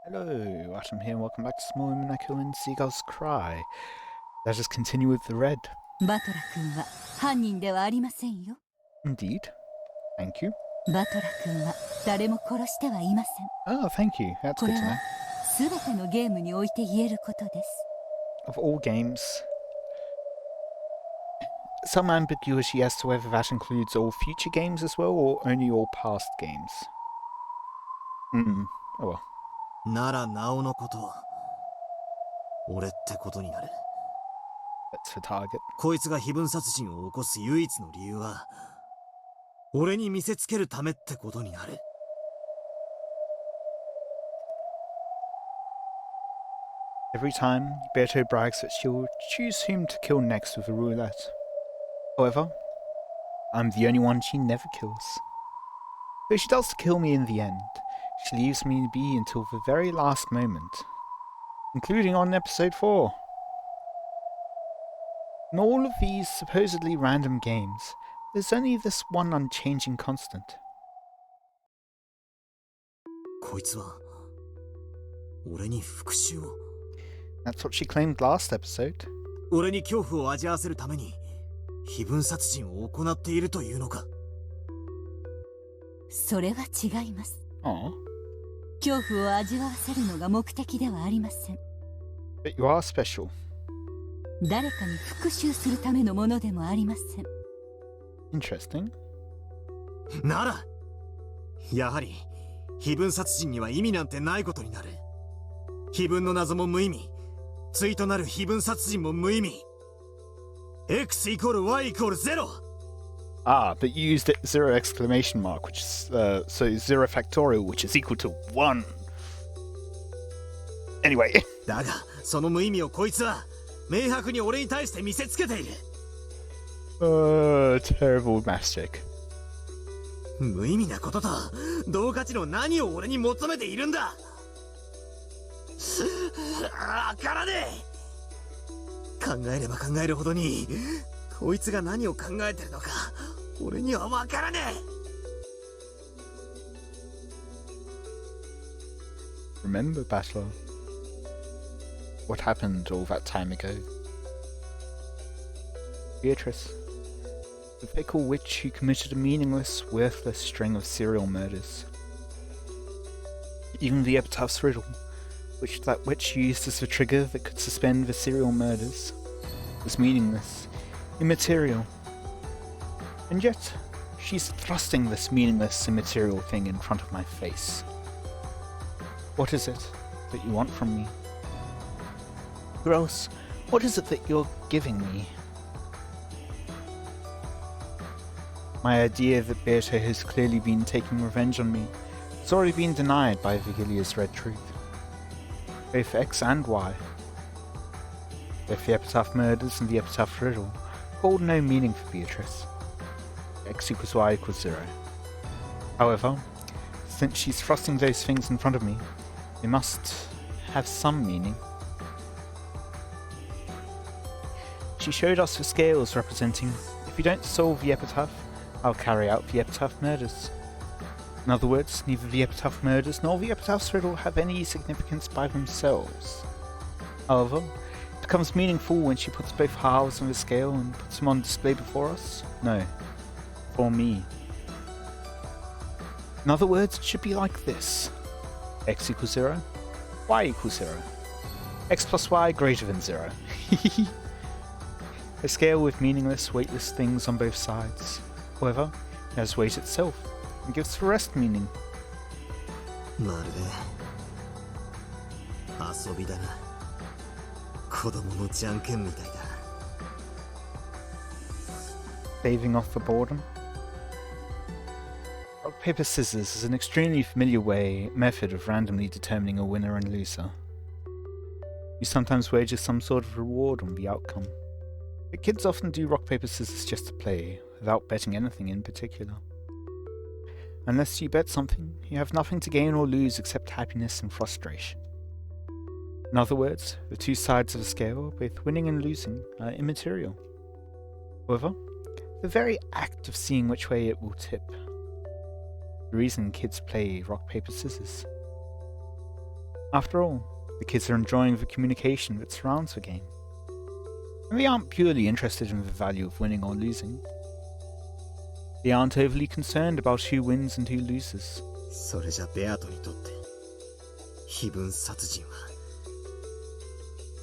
Hello, Watem here, and welcome back to Small Umineko When Seagulls Cry. Let us continue with the red. バトラ君は犯人ではありませんよ。 Indeed. Thank you. バトラ君は誰も殺してはいません。 Oh, thank you. That's こ good れ to know. は全てのゲームにおいて言えることです。 Of all games, some ambiguity as to whether that includes all future games as well, or only all past games. Oh well. ならなおのこと、俺ってことになる。 That's the target. こいつが非分殺人を起こす唯一の理由は俺に見せつけるためってことになる。 Every time, Berto brags that she'll choose whom to kill next with a roulette. However, I'm the only one she never kills. Though she does kill me in the end, she leaves me be until the very last moment, including on episode 4. In all of these supposedly random games, there's only this one unchanging constant. こいつは俺に復讐を。 That's what she claimed last episode. 俺に恐怖を味わわせるために非分殺人を行っているというのか。それは違います。 Aw. 恐怖を味わわせるのが目的ではありません。 But you are special. 誰かに復讐するためのものでもありません。 Interesting. ならやはり非分殺人には意味なんてないことになる。非分の謎も無意味、対となる非分殺人も無意味。 X イコール Y イコール0。 Ah, but you used it 0 exclamation mark, which is, so 0 factorial, which is equal to 1. Anyway. だがその無意味をこいつは明白に俺に対して見せつけている。 Terrible math check. 無意味なことと同価値の何を俺に求めているんだ。わからねえ。考えれば考えるほどにこいつが何を考えてるのか俺にはわからねえ。 Remember, Battler, what happened all that time ago? Beatrice, the fickle witch who committed a meaningless, worthless string of serial murders. Even the Epitaph's riddle, which that witch used as the trigger that could suspend the serial murders, was meaningless, immaterial. And yet, she's thrusting this meaningless, immaterial thing in front of my face. What is it that you want from me? Or else, what is it that you're giving me? My idea that Berto has clearly been taking revenge on me has already been denied by Vigilia's red truth. Both X and Y. Both the Epitaph murders and the Epitaph riddle hold no meaning for Beatrice. X equals Y equals 0. However, since she's thrusting those things in front of me, they must have some meaning. She showed us the scales representing, if you don't solve the Epitaph, I'll carry out the Epitaph murders. In other words, neither the Epitaph murders nor the Epitaph's riddle have any significance by themselves. However, it becomes meaningful when she puts both halves of the scale and puts them on display before us. No, for me. In other words, it should be like this. X equals 0, Y equals 0. X plus Y greater than 0. A scale with meaningless, weightless things on both sides. However, it has weight itself, and gives the rest meaning. まるで遊びだな。子供のじゃんけんみたいだ。 Staving off the boredom. Rock, paper, scissors is an extremely familiar method of randomly determining a winner and loser. You sometimes wager some sort of reward on the outcome. But kids often do rock, paper, scissors just to play, without betting anything in particular. Unless you bet something, you have nothing to gain or lose except happiness and frustration. In other words, the two sides of a scale, both winning and losing, are immaterial. However, the very act of seeing which way it will tip. The reason kids play rock, paper, scissors. After all, the kids are enjoying the communication that surrounds the game. And they aren't purely interested in the value of winning or losing. They aren't overly concerned about who wins and who loses. それじゃベアトにとって非分殺人は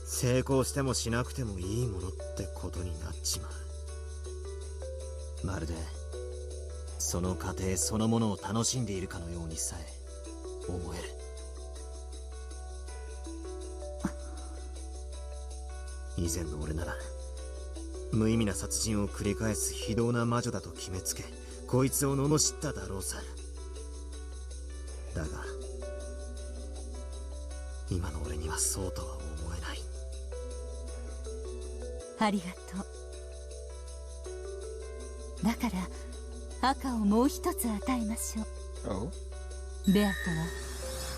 成功してもしなくてもいいものってことになっちまう。まるでその過程そのものを楽しんでいるかのようにさえ思える。以前の俺なら無意味な殺人を繰り返す非道な魔女だと決めつけこいつを罵っただろうさ。だが今の俺にはそうとは思えない。ありがとう。だから赤をもう一つ与えましょう。Oh? ベアトは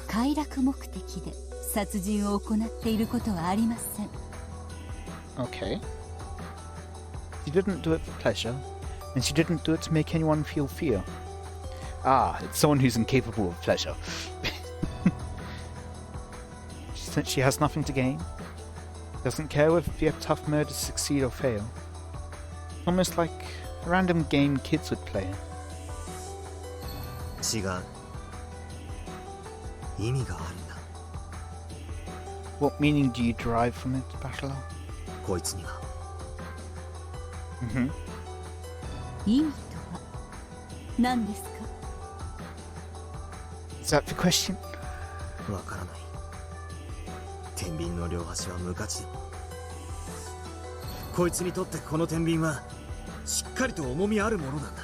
快楽目的で殺人を行っていることはありません。Okay. She didn't do it for pleasure, and she didn't do it to make anyone feel fear. Ah, it's someone who's incapable of pleasure. She has nothing to gain. Doesn't care whether the Epitaph murders succeed or fail. Almost like a random game kids would play. 違う。意味があるんだ。 What meaning do you derive from it, Bachelor? こいつには。意味とは何ですか？ Is that the question? わからない。天秤の両端は無価値でもこいつにとってこの天秤はしっかりと重みあるものなんだ。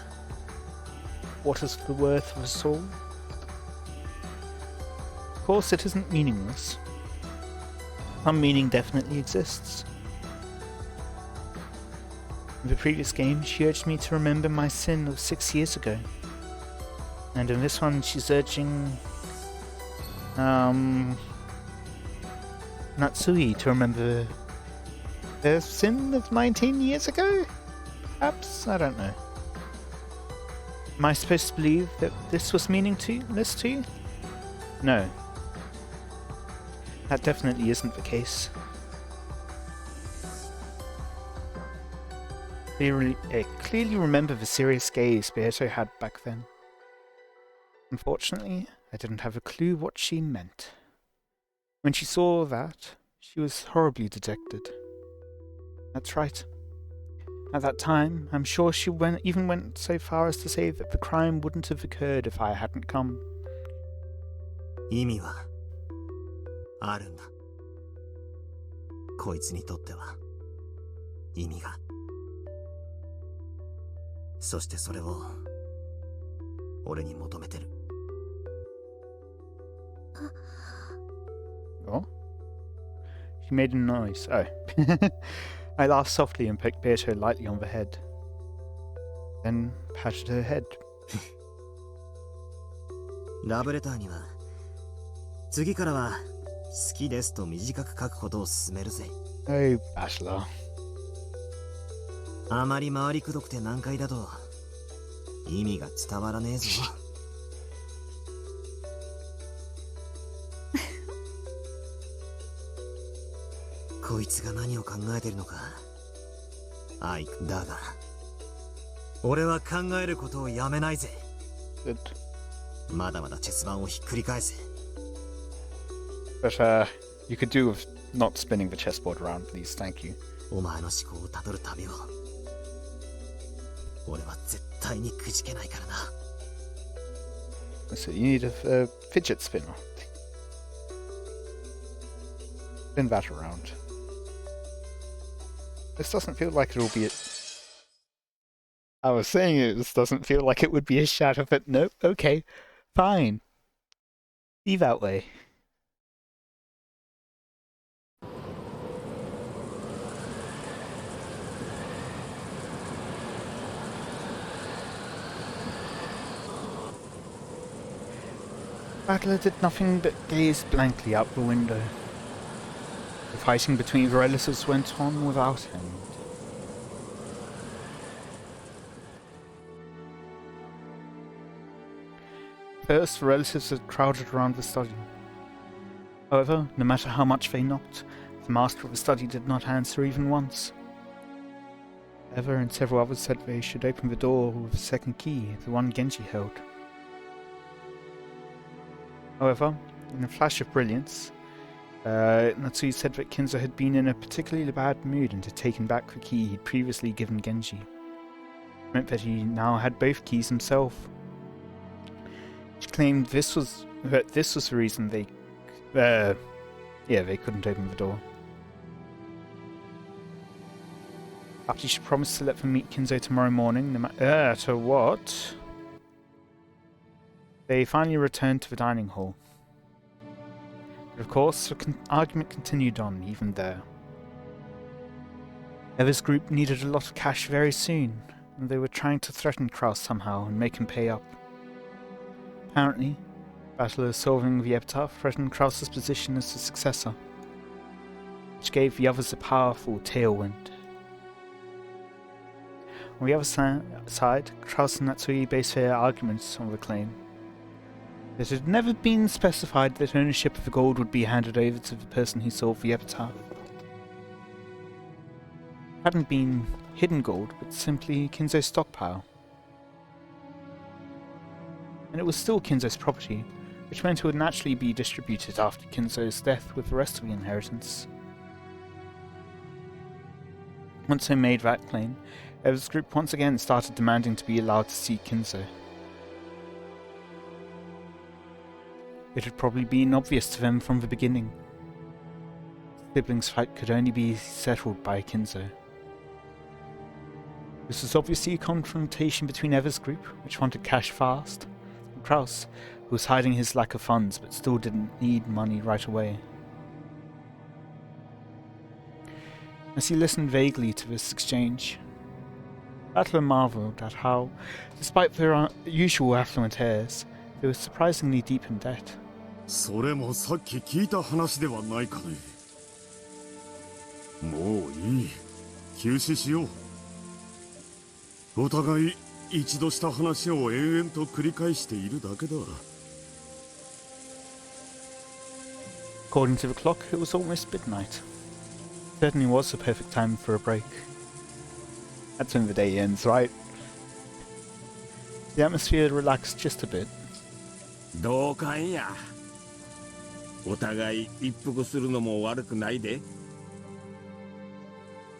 What is the worth of a soul? Of course, it isn't meaningless. Some meaning definitely exists. In the previous game, she urged me to remember my sin of 6 years ago. And in this one, she's urging Natsui to remember their sin of 19 years ago? Perhaps? I don't know. Am I supposed to believe that this was meaningless too? No. That definitely isn't the case. I clearly remember the serious gaze Beato had back then. Unfortunately, I didn't have a clue what she meant. When she saw that, she was horribly dejected. That's right. At that time, I'm sure she even went so far as to say that the crime wouldn't have occurred if I hadn't come. 意味はあるんだ。こいつにとっては意味が。そしてそれを俺に求めてる。Oh? She made a noise. Oh. I laughed softly and poked Beato lightly on the head. Then patted her head. ラブレターには次からは好きですと短く書くことを勧めるぜ。Oh, Bachelor. あまり回りくどくて難解だと意味が伝わらねえぞ。こいつが何を考えてるのか。だが俺は考えることをやめないぜ。Good. まだまだチェス盤をひっくり返せ。 But, you could do with not spinning the chessboard around, please. Thank you. お前の思考をたどる旅を俺は絶対にくじけないからな。 So you need a fidget spinner. Spin that around. This doesn't feel like it'll be I was saying this doesn't feel like it would be a shadow, but nope, okay. Fine. Be that way. Battler did nothing but gaze blankly out the window. The fighting between the relatives went on without end. First, the relatives had crowded around the study. However, no matter how much they knocked, the master of the study did not answer even once. Eva and several others said they should open the door with the second key, the one Genji held. However, in a flash of brilliance, Natsui said that Kinzo had been in a particularly bad mood and had taken back the key he'd previously given Genji. It meant that he now had both keys himself. She claimed this was the reason they couldn't open the door. After she promised to let them meet Kinzo tomorrow morning, no matter what, they finally returned to the dining hall. But of course, the argument continued on, even there. Eva's group needed a lot of cash very soon, and they were trying to threaten Kraus somehow and make him pay up. Apparently, battle of solving the Epitaph threatened Kraus's position as the successor, which gave the others a powerful tailwind. On the other side, Kraus and Natsui based their arguments on the claim that it had never been specified that ownership of the gold would be handed over to the person who solved the Epitaph. It hadn't been hidden gold, but simply Kinzo's stockpile. And it was still Kinzo's property, which meant it would naturally be distributed after Kinzo's death with the rest of the inheritance. Once they made that claim, Eva's group once again started demanding to be allowed to see Kinzo. It had probably been obvious to them from the beginning. The siblings' fight could only be settled by Kinzo. This was obviously a confrontation between Eva's group, which wanted cash fast, and Kraus, who was hiding his lack of funds but still didn't need money right away. As he listened vaguely to this exchange, Battler marveled at how, despite their usual affluent heirs, they were surprisingly deep in debt. それもさっき聞いた話ではないかね。もういい。休止しよう。お互い一度した話を延々と繰り返しているだけだ。According to the clock, it was almost midnight. Certainly was the perfect time for a break. That's when the day ends, right? The atmosphere relaxed just a bit. 同感や。お互い一服するのも悪くないで。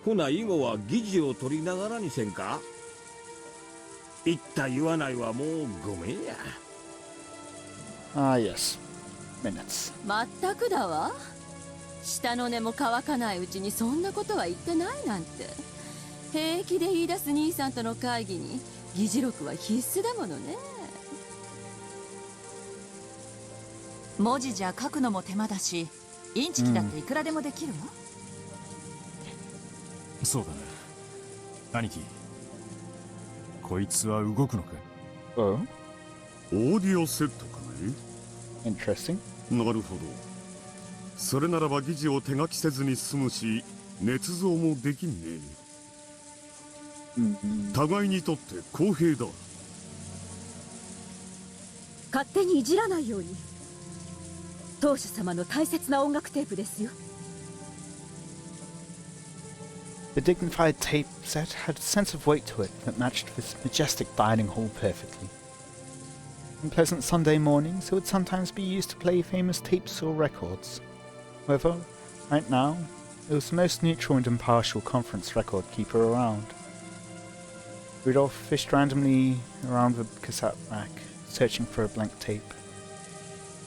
ほな以後は議事を取りながらにせんか。言った言わないはもうごめんや。Ah, yes. Minutes. まったくだわ。下の根も乾かないうちにそんなことは言ってないなんて。平気で言い出す兄さんとの会議に議事録は必須だものね。文字じゃ書くのも手間だし、インチキだっていくらでもできるわ。そうだね。兄貴、こいつは動くのか。Oh? オーディオセットかね。Interesting. なるほど。それならば議事を手書きせずに済むし、捏造もできんね。互いにとって公平だ。勝手にいじらないように。当主様の大切な音楽テープですよ。The dignified tape set had a sense of weight to it that matched this majestic dining hall perfectly. On pleasant Sunday mornings, it would sometimes be used to play famous tapes or records. However, right now, it was the most neutral and impartial conference record keeper around. Rudolph fished randomly around the cassette rack, searching for a blank tape.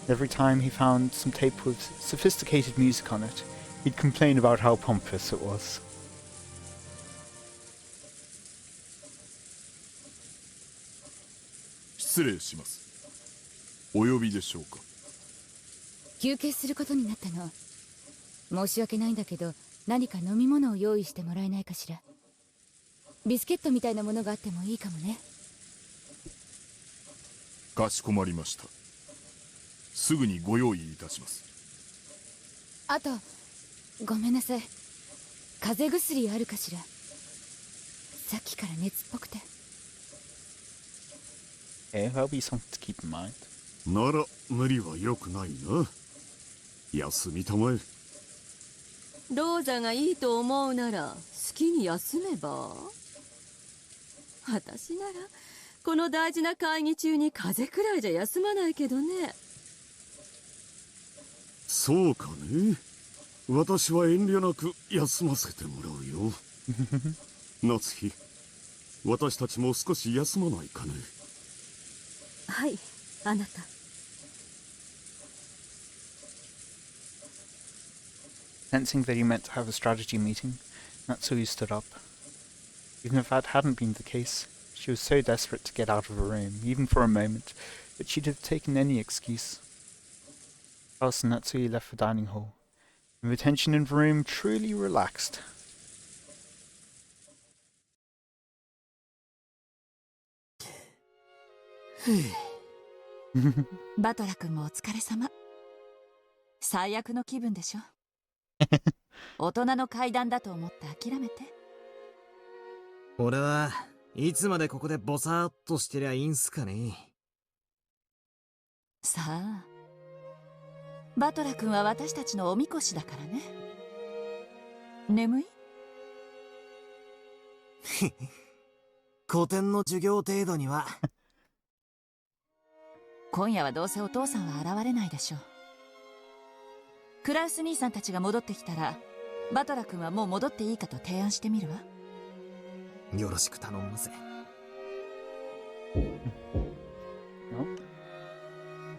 Every time he found some tape with sophisticated music on it, he'd complain about how pompous it was. 失礼します。お呼びでしょうか。休憩することになったの。申し訳ないんだけど、何か飲み物を用意してもらえないかしら。ビスケットみたいなものがあってもいいかもね。かしこまりました。すぐにご用意いたします。あと、ごめんなさい。風邪薬あるかしら。さっきから熱っぽくて。Okay, that'll be something to keep in mind. なら無理は良くないな。休みたまえ。ローザがいいと思うなら好きに休めば。私ならこの大事な会議中に風邪くらいじゃ休まないけどね。そうかね。私は遠慮なく休ませてもらうよ。夏日、私たちも少し休まないかね。はい、あなた。Sensing that he meant to have a strategy meeting, Natsui stood up. Even if that hadn't been the case, she was so desperate to get out of her room, even for a moment, that she'd have taken any excuse. Thus Natsui left the dining hall, and the tension in the room truly relaxed. バトラ君もお疲れ様。最悪の気分でしょ。大人の階段だと思って諦めて。俺はいつまでここでボサーっとしてりゃいいんすかね。さあ、バトラ君は私たちのおみこしだからね。眠い？古典の授業程度には。今夜はどうせお父さんは現れないでしょう。クラウス兄さんたちが戻ってきたら、バトラ君はもう戻っていいかと提案してみるわ。よろしく頼むぜ。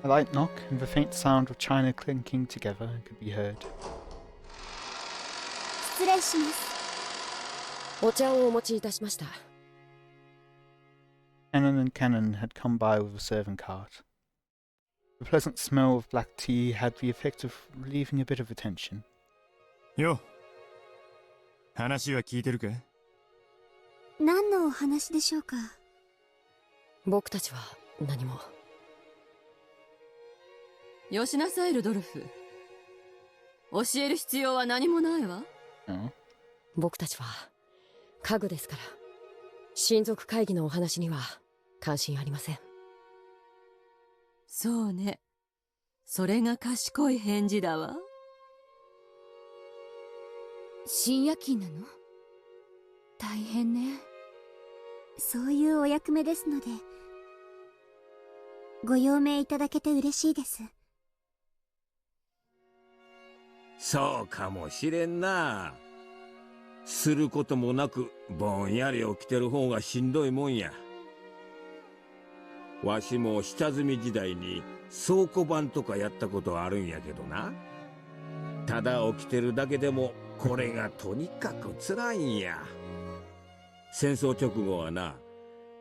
A light knock and the faint sound of china clinking together could be heard. 失礼します。お茶をお持ちいたしました。Cannon and Cannon had come by with a serving cart. The pleasant smell of black tea had the effect of relieving a bit of the tension. よ、話は聞いてるか？何のお話でしょうか？僕たちは何も。よしなさいルドルフ。教える必要は何もないわ。僕たちは家具ですから、親族会議のお話には関心ありません。そうね。それが賢い返事だわ。深夜勤なの？大変ね。そういうお役目ですので、ご用命いただけて嬉しいです。そうかもしれんな。することもなくぼんやり起きてる方がしんどいもんや。わしも下積み時代に倉庫番とかやったことあるんやけどな。ただ起きてるだけでもこれがとにかく辛いんや。戦争直後はな、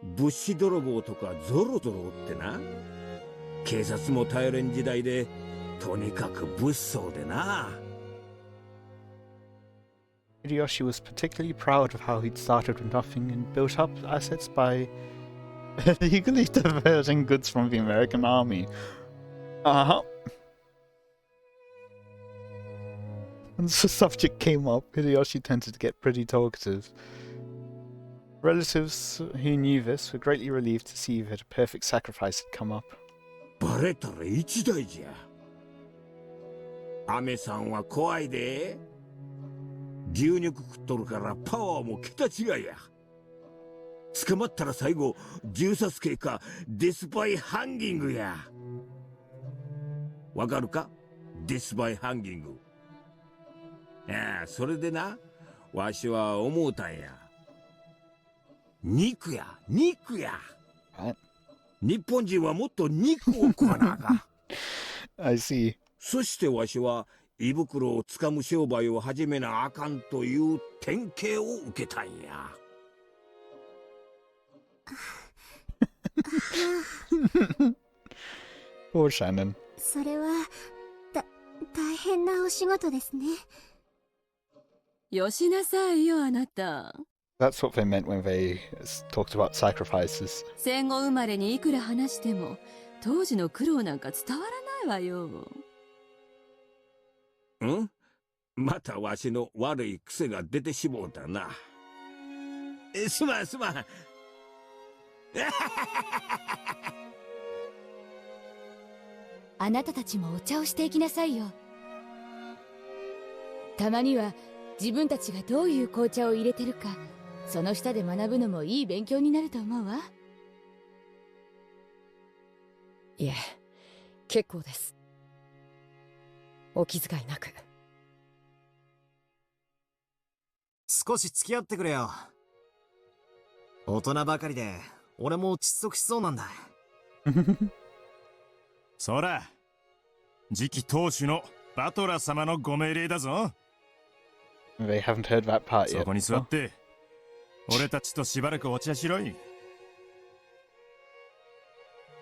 物資泥棒とかゾロゾロおってな。警察も頼れん時代でとにかく物騒でな。Hideyoshi was particularly proud of how he'd started with nothing and built up assets by illegally diverting goods from the American army. Once the subject came up, Hideyoshi tended to get pretty talkative. Relatives who knew this were greatly relieved to see that a perfect sacrifice had come up. バレたら一大じゃ。アメさんは怖いで。牛肉食っとるからパワーも桁違いや。捕まったら最後銃殺刑かデスバイハンギングや。わかるか？デスバイハンギング。いや、それでな、わしは思うたんや。肉や、肉や。日本人はもっと肉を食わなあかん。I see. そしてわしは胃袋をつかむ商売を始めなあかんという典型を受けたんや。Poor Shannon. それは大変なお仕事ですね。よしなさいよあなた。That's what they meant when they talked about sacrifices. 戦後生まれにいくら話しても当時の苦労なんか伝わらないわよ。ん？またわしの悪い癖が出てしもうたな。すまんすまん。あなたたちもお茶をしていきなさいよ。たまには自分たちがどういう紅茶を入れてるか、その下で学ぶのもいい勉強になると思うわ。いえ、結構です。お気遣いなく。少し付き合ってくれよ。大人ばかりで俺も窒息しそうなんだ。そら、次期当主のバトラ様のご命令だぞ。They haven't heard that part yet. そこに座って、俺たちとしばらくお茶しろい。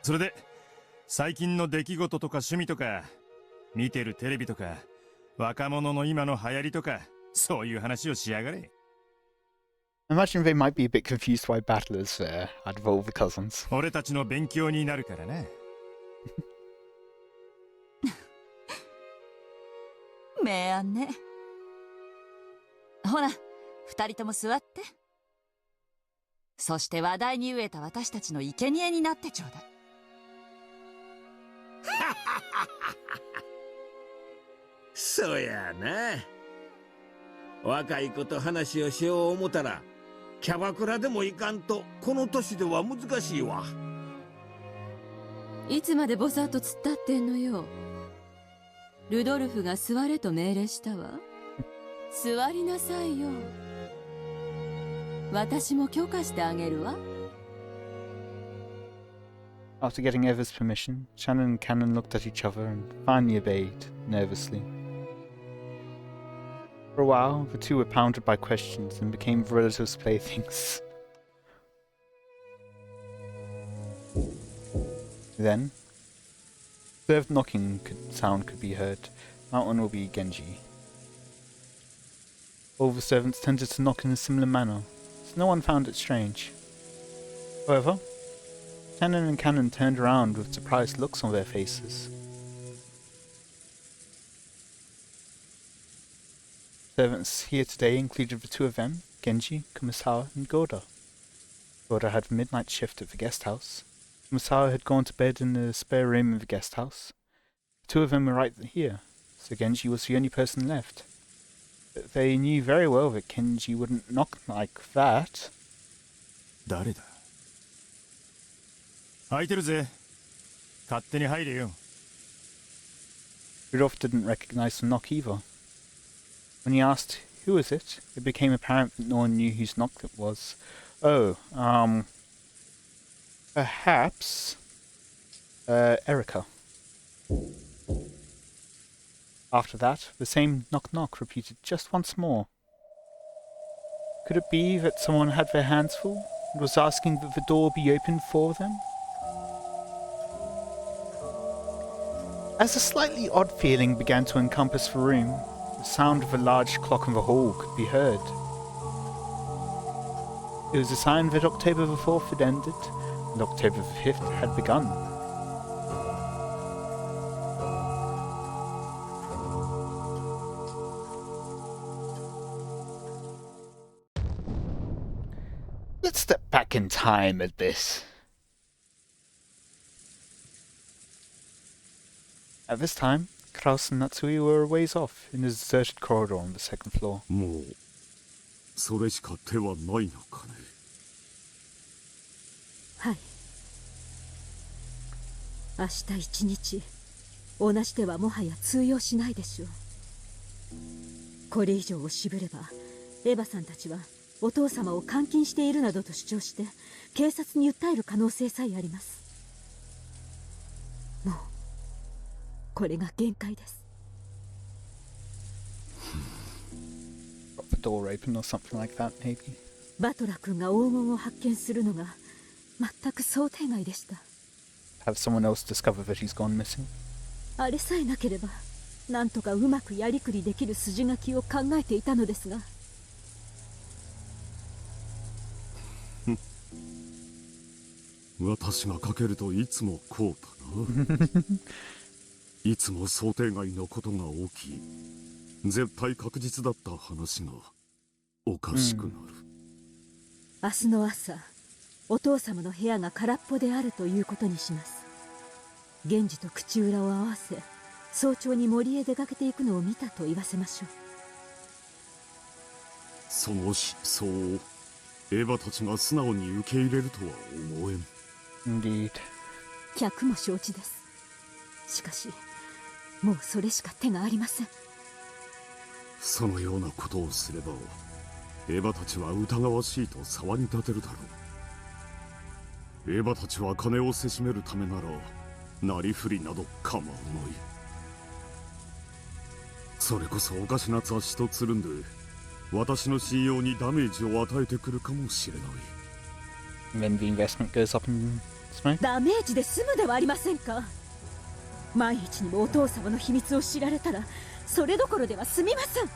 それで、最近の出来事とか趣味とか、見てるテレビとか、若者の今の流行りとか、そういう話をしやがれ。Imagine they might be a bit confused why Battle is there out of all the cousins. 俺たちの勉強になるからな。明暗ね。ほら、二人とも座って。そして話題に飢えた私たちの生贄になってちょうだい。そやな。若い子と話をしよう思たら、キャバクラでもいかんとこの年では難しいわ。いつまでぼさっと突っ立ってんのよ。ルドルフが座れと命令したわ。座りなさいよ。私も許可してあげるわ。After getting Eva's permission, Shannon and Cannon looked at each other and finally obeyed, nervously. For a while, the two were pounded by questions and became relatives' playthings. Then, observed knocking sound could be heard. Mountain will be Genji. All the servants tended to knock in a similar manner, so no one found it strange. However, Cannon and Cannon turned around with surprised looks on their faces. Servants here today included the two of them, Genji, Kumasawa, and Goda. Goda had the midnight shift at the guest house. Kumasawa had gone to bed in the spare room of the guest house. The two of them were right here, so Genji was the only person left. But they knew very well that Genji wouldn't knock like that. 誰だ？開いてるぜ。勝手に入れよ。Rudolph didn't recognize the knock either. When he asked, who is it, it became apparent that no one knew whose knock it was. Oh, perhaps, Erica. After that, the same knock-knock repeated just once more. Could it be that someone had their hands full and was asking that the door be opened for them? As a slightly odd feeling began to encompass the room, the sound of a large clock in the hall could be heard. It was a sign that October the 4th had ended, and October the 5th had begun. Let's step back in time a bit. At this time, Kraus and Natsui were a ways off in a deserted corridor on the second floor. もうそれしか手はないのかね。はい。明日一日同じ手はもはや通用しないでしょう。これ以上を渋ればエヴァさんたちはお父様を監禁しているなどと主張して警察に訴える可能性さえあります。もうこれが限界です。Got the door open or something like that, maybe. バトラ君が黄金を発見するのが全く想定外でした。Have someone else discover that he's gone missing? あれさえなければなんとかうまくやりくりできる筋書きを考えていたのですが。私がかけるといつもこうだな。いつも想定外のことが起き、絶対確実だった話がおかしくなる。明日の朝、お父様の部屋が空っぽであるということにします。源氏と口裏を合わせ、早朝に森へ出かけていくのを見たと言わせましょう。その失踪をエヴァたちが素直に受け入れるとは思えん。 Indeed. 客も承知です。しかしもうそれしか手がありません。そのようなことをすればエヴァたちは疑わしいと騒ぎ立てるだろう。エヴァたちは金をせしめるためならなりふりなど構わない。それこそおかしな雑誌とつるんで私の信用にダメージを与えてくるかもしれない。 And then the investment goes up in smoke. ダメージで済むではありませんか。万一にもお父様の秘密を知られたらそれどころでは済みません。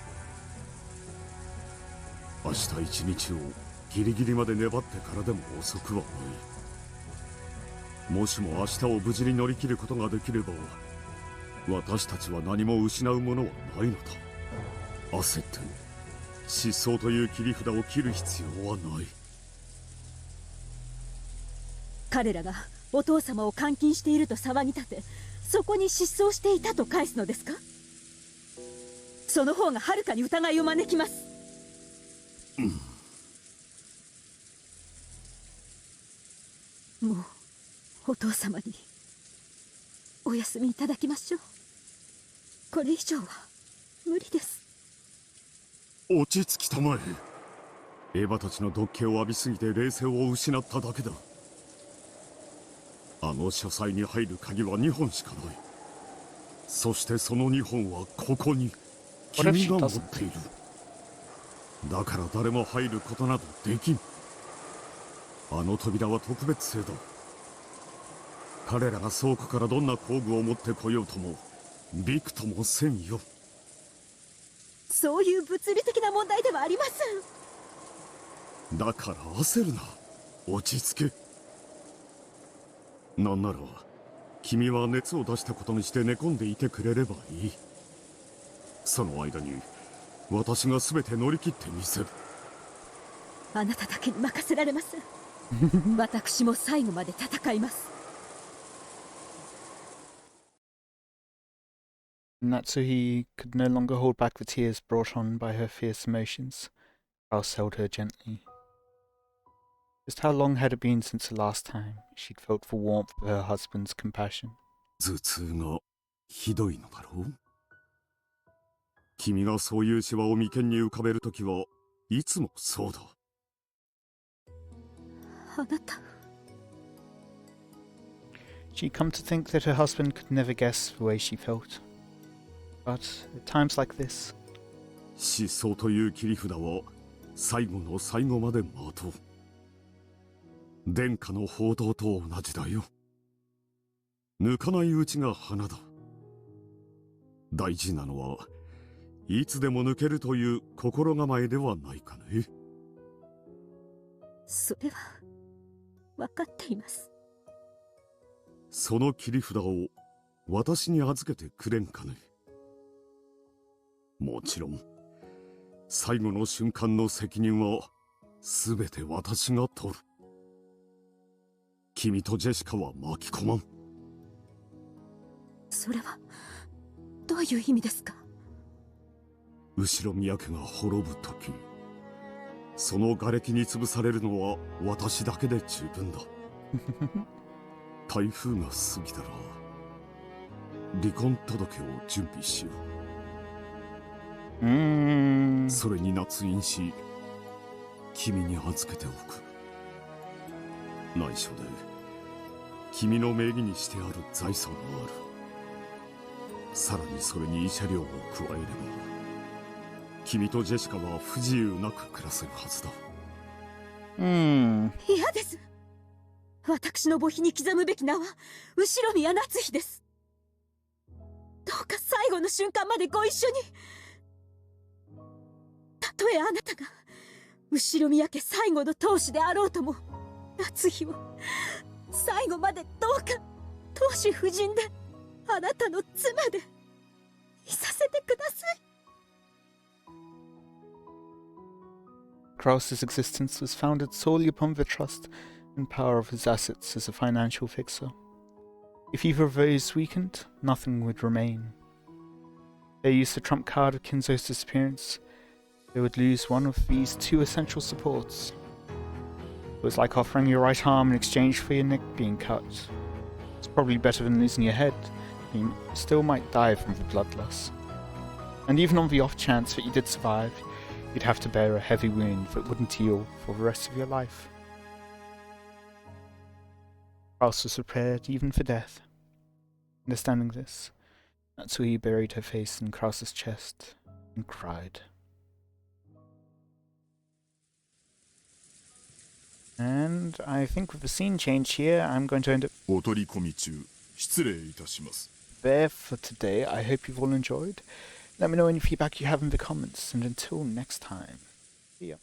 明日一日をギリギリまで粘ってからでも遅くはない。もしも明日を無事に乗り切ることができれば私たちは何も失うものはないのだ。焦って失踪という切り札を切る必要はない。彼らがお父様を監禁していると騒ぎ立て、そこに失踪していたと返すのですか。その方がはるかに疑いを招きます。もうお父様にお休みいただきましょう。これ以上は無理です。落ち着きたまえ。エヴァたちの毒気を浴びすぎて冷静を失っただけだ。あの書斎に入る鍵は2本しかない。そしてその2本はここに君が持っている。だから誰も入ることなどできん。あの扉は特別性だ。彼らが倉庫からどんな工具を持ってこようともびくともせんよ。そういう物理的な問題ではありません。だから焦るな。落ち着け。なんなら君は熱を出したことにして寝込んでいてくれればいい。その間に私が全て乗り切ってみせる。あなただけに任せられません。私も最後まで戦います。 Natsuhi could no longer hold back the tears brought on by her fierce emotions. Kraus held her gently. Just how long had it been since the last time she'd felt the warmth of her husband's compassion? 頭痛がひどいのだろう。君がそういうシワを眉間に浮かべるときはいつもそうだ。あなた。 She'd come to think that her husband could never guess the way she felt. But at times like this, 失踪という切り札は最後の最後まで待とう。殿下の報道と同じだよ。抜かないうちが花だ。大事なのはいつでも抜けるという心構えではないかね。それは分かっています。その切り札を私に預けてくれんかね。もちろん最後の瞬間の責任は全て私が取る。君とジェシカは巻き込まん。それはどういう意味ですか。後宮家が滅ぶ時、その瓦礫に潰されるのは私だけで十分だ。台風が過ぎたら離婚届を準備しよう。それに捺印し君に預けておく。内緒で君の名義にしてある財産がある。さらにそれに慰謝料を加えれば君とジェシカは不自由なく暮らせるはずだ。嫌です。私の墓碑に刻むべき名は後宮夏日です。どうか最後の瞬間までご一緒に。たとえあなたが後宮家最後の当主であろうとも、夏日を最後までどうか当主夫人であなたの妻でいさせてください。Kraus's existence was founded solely upon the trust and power of his assets as a financial fixer. If either of those weakened, nothing would remain. They used the trump card of Kinzo's disappearance they would lose one of these two essential supports. It was like offering your right arm in exchange for your neck being cut. It's probably better than losing your head. You still might die from the blood loss. And even on the off chance that you did survive, you'd have to bear a heavy wound that wouldn't heal for the rest of your life. Kraus was prepared even for death. Understanding this, Natsui buried her face in Kraus's chest and cried. And I think with the scene change here, I'm going to end up there for today. I hope you've all enjoyed. Let me know any feedback you have in the comments, and until next time, see ya.